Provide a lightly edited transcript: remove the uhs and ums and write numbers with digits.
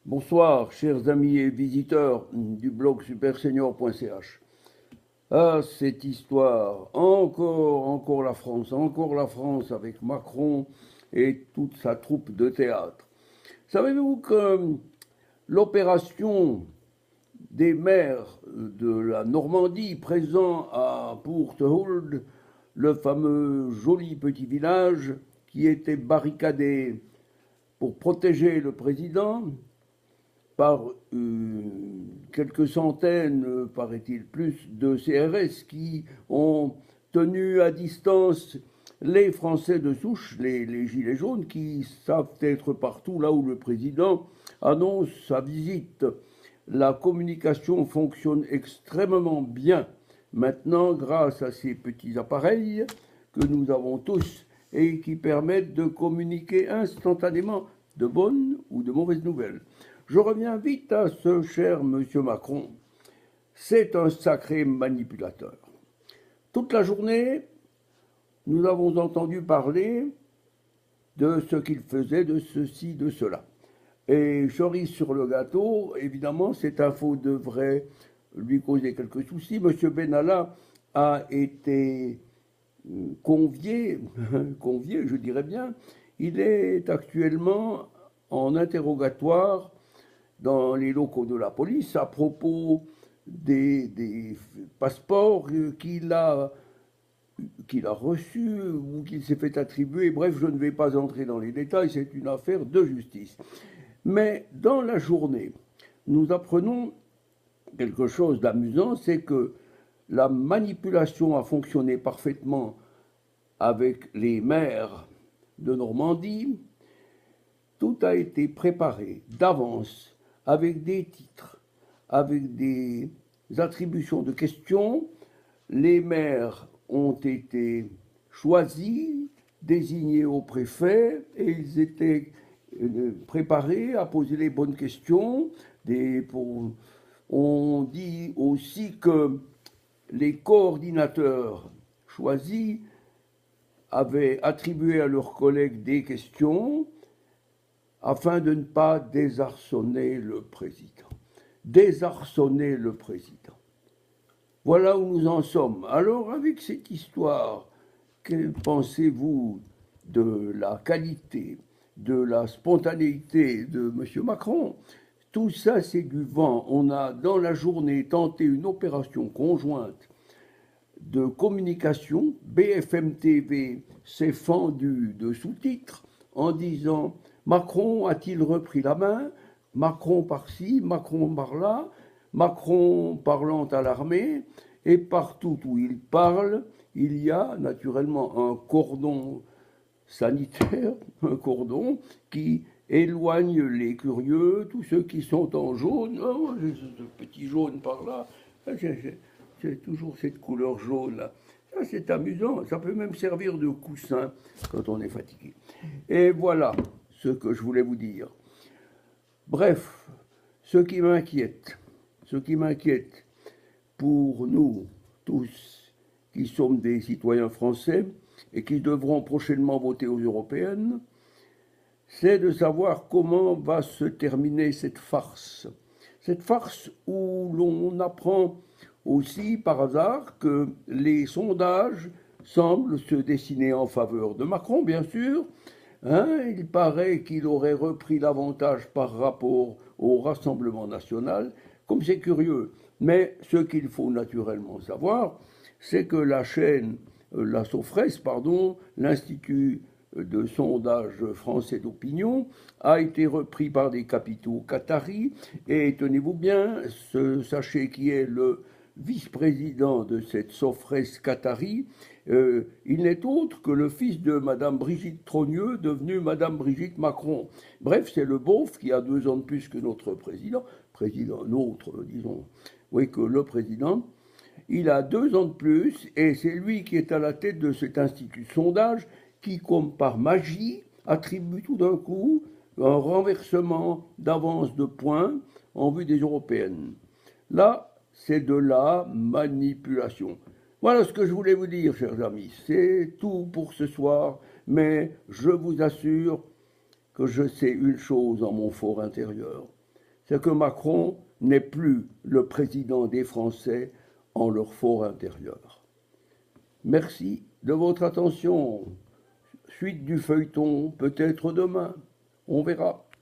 Bonsoir, chers amis et visiteurs du blog supersenior.ch. Ah, cette histoire, encore la France avec Macron et toute sa troupe de théâtre. Savez-vous que l'opération des maires de la Normandie présents à Porthold, le fameux joli petit village qui était barricadé pour protéger le président, par quelques centaines, paraît-il plus, de CRS qui ont tenu à distance les Français de souche, les gilets jaunes, qui savent être partout là où le président annonce sa visite. La communication fonctionne extrêmement bien maintenant grâce à ces petits appareils que nous avons tous et qui permettent de communiquer instantanément de bonnes ou de mauvaises nouvelles. Je reviens vite à ce cher monsieur Macron. C'est un sacré manipulateur. Toute la journée, nous avons entendu parler de ce qu'il faisait, de ceci, de cela. Et cerise sur le gâteau, évidemment, cette info devrait lui causer quelques soucis. Monsieur Benalla a été convié, je dirais bien. Il est actuellement en interrogatoire dans les locaux de la police à propos des passeports qu'il a reçus ou qu'il s'est fait attribuer. Bref, je ne vais pas entrer dans les détails, c'est une affaire de justice. Mais dans la journée, nous apprenons quelque chose d'amusant, c'est que la manipulation a fonctionné parfaitement avec les maires de Normandie. Tout a été préparé d'avance avec des titres, avec des attributions de questions. Les maires ont été choisis, désignés au préfet, et ils étaient préparés à poser les bonnes questions. On dit aussi que les coordinateurs choisis avaient attribué à leurs collègues des questions afin de ne pas désarçonner le président. Désarçonner le président. Voilà où nous en sommes. Alors, avec cette histoire, que pensez-vous de la qualité, de la spontanéité de M. Macron? Tout ça, c'est du vent. On a, dans la journée, tenté une opération conjointe de communication. BFM TV s'est fendu de sous-titres en disant Macron a-t-il repris la main? Macron par-ci, Macron par-là, Macron parlant à l'armée, et partout où il parle, il y a naturellement un cordon sanitaire, un cordon qui éloigne les curieux, tous ceux qui sont en jaune. Oh, j'ai ce petit jaune par là, j'ai toujours cette couleur jaune là. Ça, c'est amusant, ça peut même servir de coussin quand on est fatigué. Et voilà ce que je voulais vous dire. Bref, ce qui m'inquiète pour nous tous qui sommes des citoyens français et qui devront prochainement voter aux européennes, c'est de savoir comment va se terminer cette farce. Cette farce où l'on apprend aussi par hasard que les sondages semblent se dessiner en faveur de Macron, bien sûr. Il paraît qu'il aurait repris l'avantage par rapport au Rassemblement national, comme c'est curieux. Mais ce qu'il faut naturellement savoir, c'est que la chaîne, la Sofres, pardon, l'Institut de sondage français d'opinion, a été repris par des capitaux qataris. Et tenez-vous bien, sachez qui est le vice-président de cette Sofres qatari, il n'est autre que le fils de Madame Brigitte Trogneux, devenue Madame Brigitte Macron. Bref, c'est le beauf qui a 2 ans de plus que notre disons, oui, que le président. Il a 2 ans de plus et c'est lui qui est à la tête de cet institut de sondage qui, comme par magie, attribue tout d'un coup un renversement d'avance de points en vue des européennes. Là, c'est de la manipulation. Voilà ce que je voulais vous dire, chers amis. C'est tout pour ce soir, mais je vous assure que je sais une chose en mon fort intérieur. c'est que Macron n'est plus le président des Français en leur fort intérieur. Merci de votre attention. Suite du feuilleton, peut-être demain. On verra.